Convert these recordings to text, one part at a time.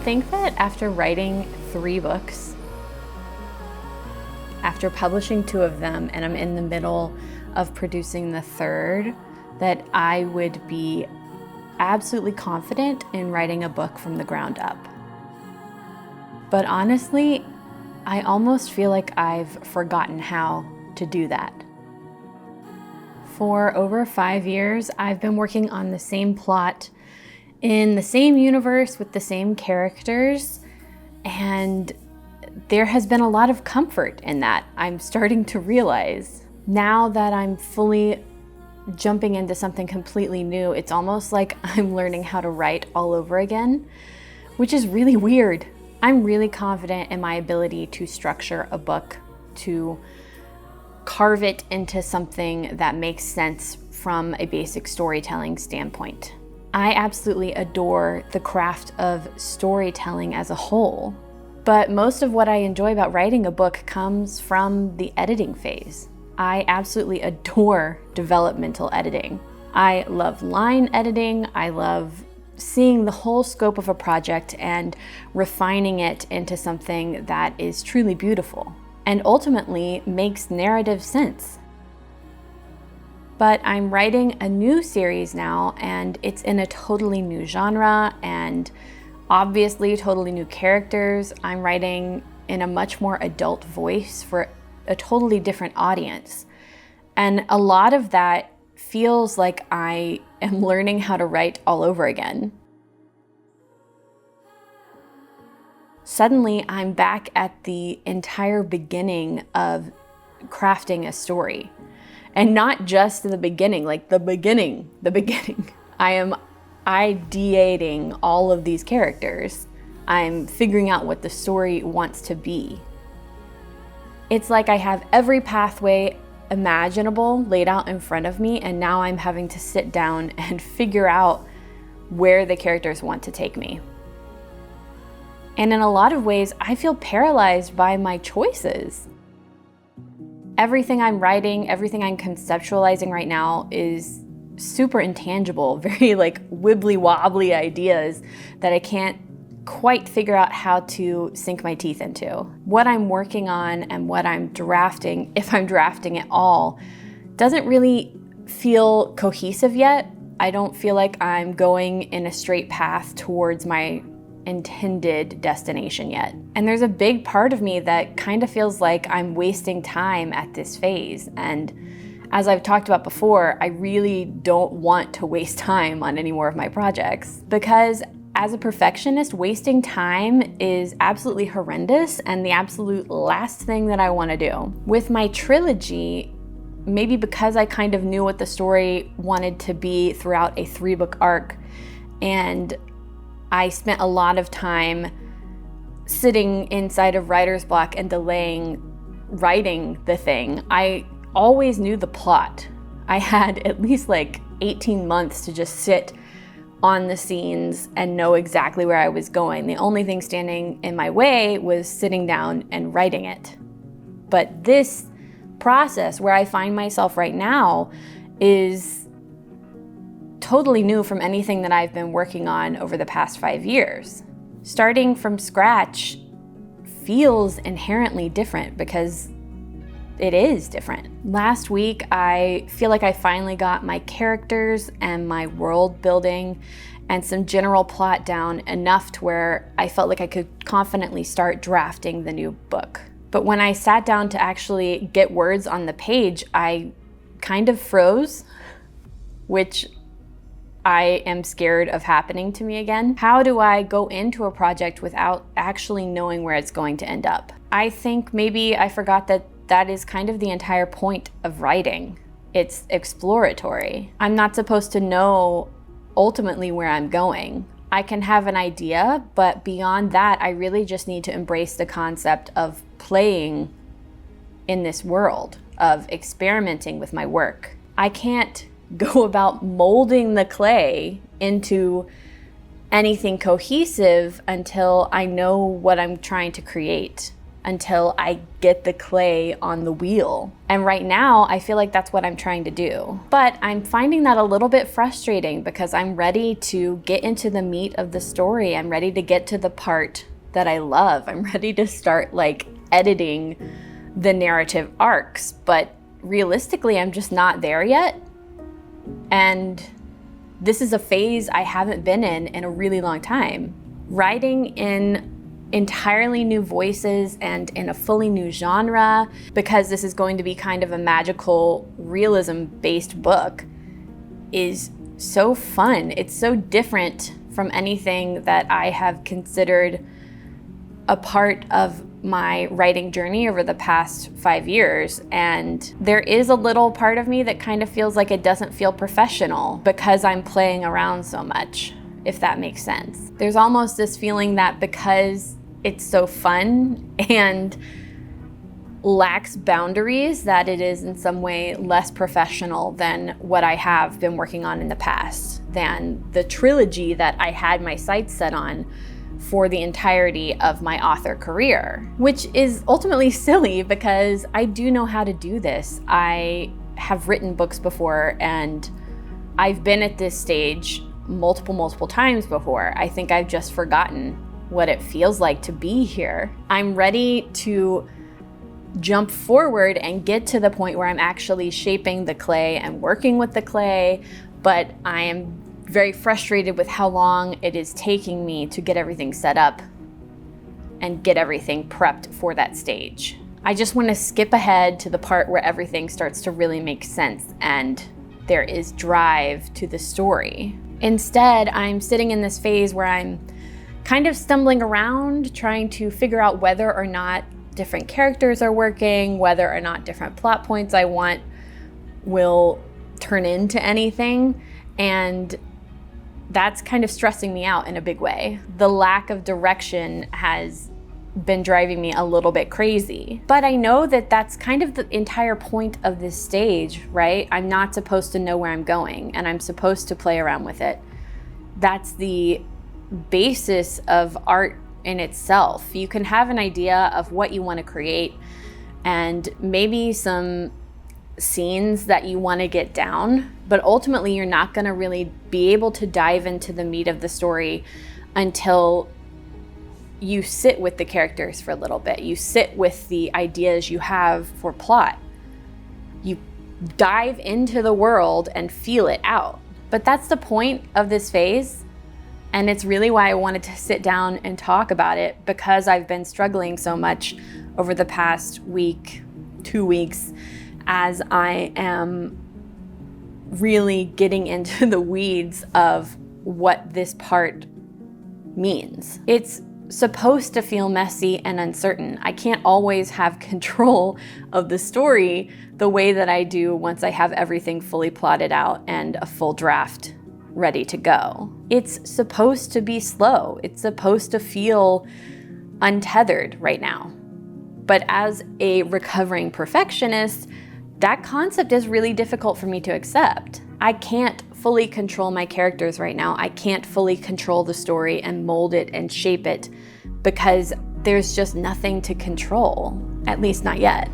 think that after writing 3 books, after publishing 2 of them, and I'm in the middle of producing the 3rd, that I would be absolutely confident in writing a book from the ground up. But honestly, I almost feel like I've forgotten how to do that. For over 5 years, I've been working on the same plot in the same universe with the same characters, and there has been a lot of comfort in that. I'm starting to realize now that I'm fully jumping into something completely new, it's almost like I'm learning how to write all over again, which is really weird. I'm really confident in my ability to structure a book, to carve it into something that makes sense from a basic storytelling standpoint. I absolutely adore the craft of storytelling as a whole, but most of what I enjoy about writing a book comes from the editing phase. I absolutely adore developmental editing. I love line editing. I love seeing the whole scope of a project and refining it into something that is truly beautiful and ultimately makes narrative sense. But I'm writing a new series now, and it's in a totally new genre and obviously totally new characters. I'm writing in a much more adult voice for a totally different audience. And a lot of that feels like I am learning how to write all over again. Suddenly, I'm back at the entire beginning of crafting a story. And not just the beginning, like the beginning. I am ideating all of these characters. I'm figuring out what the story wants to be. It's like I have every pathway imaginable laid out in front of me, and now I'm having to sit down and figure out where the characters want to take me. And in a lot of ways, I feel paralyzed by my choices. Everything I'm writing, everything I'm conceptualizing right now is super intangible, very like wibbly wobbly ideas that I can't quite figure out how to sink my teeth into. What I'm working on and what I'm drafting, if I'm drafting at all, doesn't really feel cohesive yet. I don't feel like I'm going in a straight path towards my intended destination yet. And there's a big part of me that kind of feels like I'm wasting time at this phase. And as I've talked about before, I really don't want to waste time on any more of my projects, because as a perfectionist, wasting time is absolutely horrendous and the absolute last thing that I want to do. With my trilogy, maybe because I kind of knew what the story wanted to be throughout a 3-book arc, and I spent a lot of time sitting inside of writer's block and delaying writing the thing, I always knew the plot. I had at least like 18 months to just sit on the scenes and know exactly where I was going. The only thing standing in my way was sitting down and writing it. But this process where I find myself right now is totally new from anything that I've been working on over the past 5 years. Starting from scratch feels inherently different because it is different. Last week, I feel like I finally got my characters and my world building and some general plot down enough to where I felt like I could confidently start drafting the new book. But when I sat down to actually get words on the page, I kind of froze, which I am scared of happening to me again. How do I go into a project without actually knowing where it's going to end up? I think maybe I forgot that is kind of the entire point of writing. It's exploratory. I'm not supposed to know ultimately where I'm going. I can have an idea, but beyond that, I really just need to embrace the concept of playing in this world, of experimenting with my work. I can't go about molding the clay into anything cohesive until I know what I'm trying to create. until I get the clay on the wheel. And right now, I feel like that's what I'm trying to do. But I'm finding that a little bit frustrating because I'm ready to get into the meat of the story. I'm ready to get to the part that I love. I'm ready to start like editing the narrative arcs, but realistically, I'm just not there yet. And this is a phase I haven't been in a really long time. Writing in entirely new voices and in a fully new genre, because this is going to be kind of a magical realism-based book, is so fun. It's so different from anything that I have considered a part of my writing journey over the past 5 years. And there is a little part of me that kind of feels like it doesn't feel professional because I'm playing around so much, if that makes sense. There's almost this feeling that because it's so fun and lacks boundaries, that it is in some way less professional than what I have been working on in the past, than the trilogy that I had my sights set on for the entirety of my author career, which is ultimately silly because I do know how to do this. I have written books before and I've been at this stage multiple times before. I think I've just forgotten what it feels like to be here. I'm ready to jump forward and get to the point where I'm actually shaping the clay and working with the clay, but I am very frustrated with how long it is taking me to get everything set up and get everything prepped for that stage. I just want to skip ahead to the part where everything starts to really make sense and there is drive to the story. Instead, I'm sitting in this phase where I'm kind of stumbling around, trying to figure out whether or not different characters are working, whether or not different plot points I want will turn into anything. And that's kind of stressing me out in a big way. The lack of direction has been driving me a little bit crazy. But I know that that's kind of the entire point of this stage, right? I'm not supposed to know where I'm going and I'm supposed to play around with it. That's the basis of art in itself. You can have an idea of what you want to create and maybe some scenes that you want to get down, but ultimately you're not going to really be able to dive into the meat of the story until you sit with the characters for a little bit. You sit with the ideas you have for plot. You dive into the world and feel it out. But that's the point of this phase. And it's really why I wanted to sit down and talk about it, because I've been struggling so much over the past week, 2 weeks, as I am really getting into the weeds of what this part means. It's supposed to feel messy and uncertain. I can't always have control of the story the way that I do once I have everything fully plotted out and a full draft ready to go. It's supposed to be slow. It's supposed to feel untethered right now. But as a recovering perfectionist, that concept is really difficult for me to accept. I can't fully control my characters right now. I can't fully control the story and mold it and shape it because there's just nothing to control, at least not yet.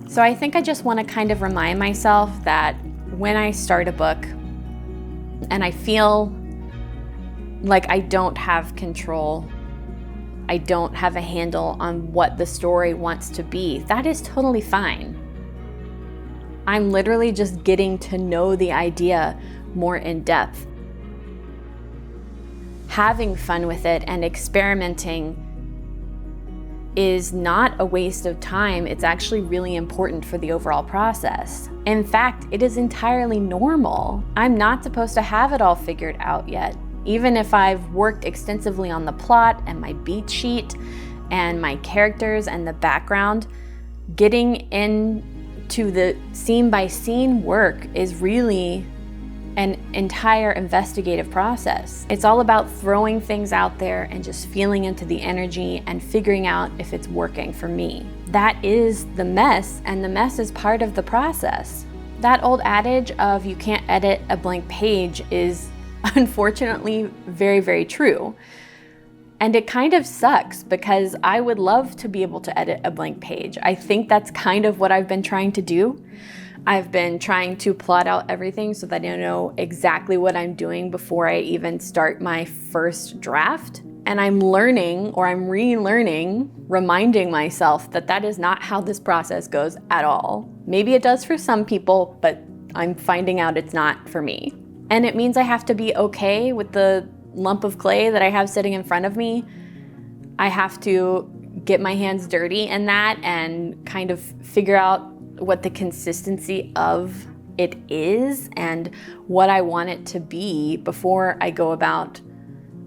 So I think I just want to kind of remind myself that when I start a book and I feel like I don't have control, I don't have a handle on what the story wants to be, that is totally fine. I'm literally just getting to know the idea more in depth, having fun with it and experimenting is not a waste of time. It's actually really important for the overall process. In fact, it is entirely normal. I'm not supposed to have it all figured out yet. Even if I've worked extensively on the plot and my beat sheet and my characters and the background, getting into the scene by scene work is really an entire investigative process. It's all about throwing things out there and just feeling into the energy and figuring out if it's working for me. That is the mess, and the mess is part of the process. That old adage of you can't edit a blank page is unfortunately very, very true. And it kind of sucks because I would love to be able to edit a blank page. I think that's kind of what I've been trying to do. I've been trying to plot out everything so that I know exactly what I'm doing before I even start my first draft. And I'm learning, or I'm relearning, reminding myself that that is not how this process goes at all. Maybe it does for some people, but I'm finding out it's not for me. And it means I have to be okay with the lump of clay that I have sitting in front of me. I have to get my hands dirty in that and kind of figure out what the consistency of it is and what I want it to be before I go about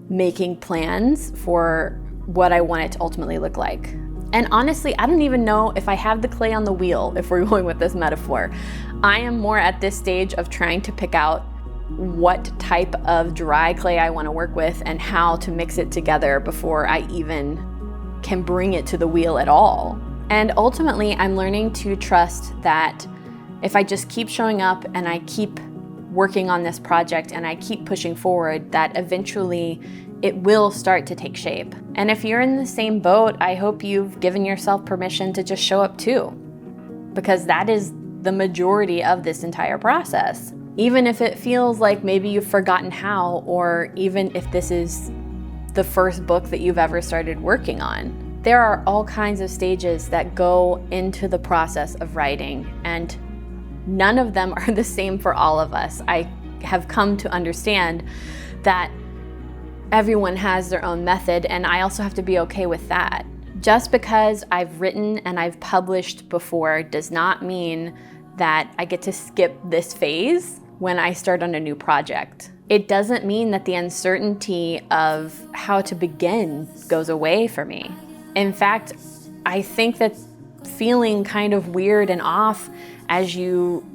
making plans for what I want it to ultimately look like. And honestly, I don't even know if I have the clay on the wheel, if we're going with this metaphor. I am more at this stage of trying to pick out what type of dry clay I want to work with and how to mix it together before I even can bring it to the wheel at all. And ultimately, I'm learning to trust that if I just keep showing up and I keep working on this project and I keep pushing forward, that eventually it will start to take shape. And if you're in the same boat, I hope you've given yourself permission to just show up too, because that is the majority of this entire process. Even if it feels like maybe you've forgotten how, or even if this is the first book that you've ever started working on. There are all kinds of stages that go into the process of writing, and none of them are the same for all of us. I have come to understand that everyone has their own method, and I also have to be okay with that. Just because I've written and I've published before does not mean that I get to skip this phase when I start on a new project. It doesn't mean that the uncertainty of how to begin goes away for me. In fact, I think that feeling kind of weird and off as you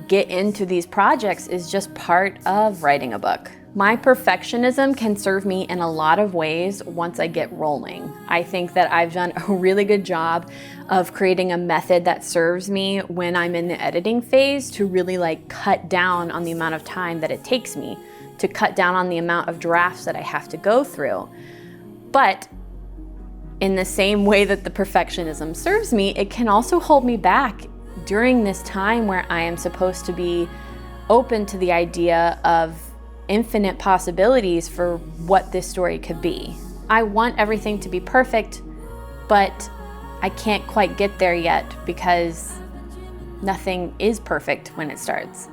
get into these projects is just part of writing a book. My perfectionism can serve me in a lot of ways once I get rolling. I think that I've done a really good job of creating a method that serves me when I'm in the editing phase to really cut down on the amount of time that it takes me, to cut down on the amount of drafts that I have to go through. But in the same way that the perfectionism serves me, it can also hold me back during this time where I am supposed to be open to the idea of infinite possibilities for what this story could be. I want everything to be perfect, but I can't quite get there yet because nothing is perfect when it starts.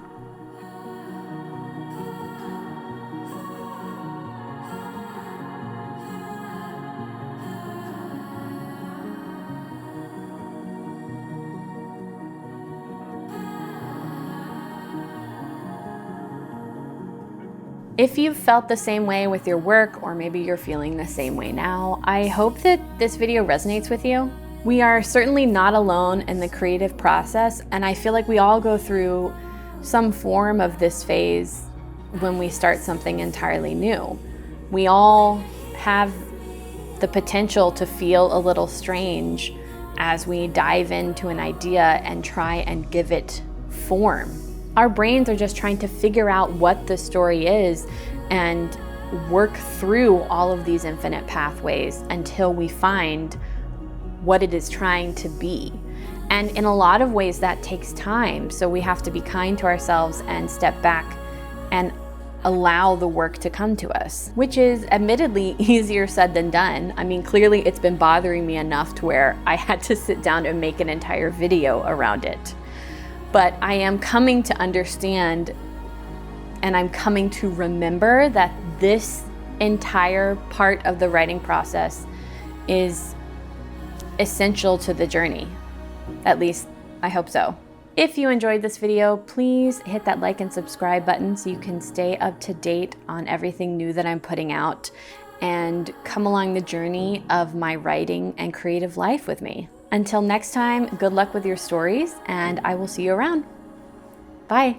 If you've felt the same way with your work, or maybe you're feeling the same way now, I hope that this video resonates with you. We are certainly not alone in the creative process, and I feel like we all go through some form of this phase when we start something entirely new. We all have the potential to feel a little strange as we dive into an idea and try and give it form. Our brains are just trying to figure out what the story is and work through all of these infinite pathways until we find what it is trying to be. And in a lot of ways that takes time, so we have to be kind to ourselves and step back and allow the work to come to us, which is admittedly easier said than done. I mean, clearly it's been bothering me enough to where I had to sit down and make an entire video around it. But I am coming to understand, and I'm coming to remember that this entire part of the writing process is essential to the journey. At least, I hope so. If you enjoyed this video, please hit that like and subscribe button so you can stay up to date on everything new that I'm putting out and come along the journey of my writing and creative life with me. Until next time, good luck with your stories, and I will see you around. Bye.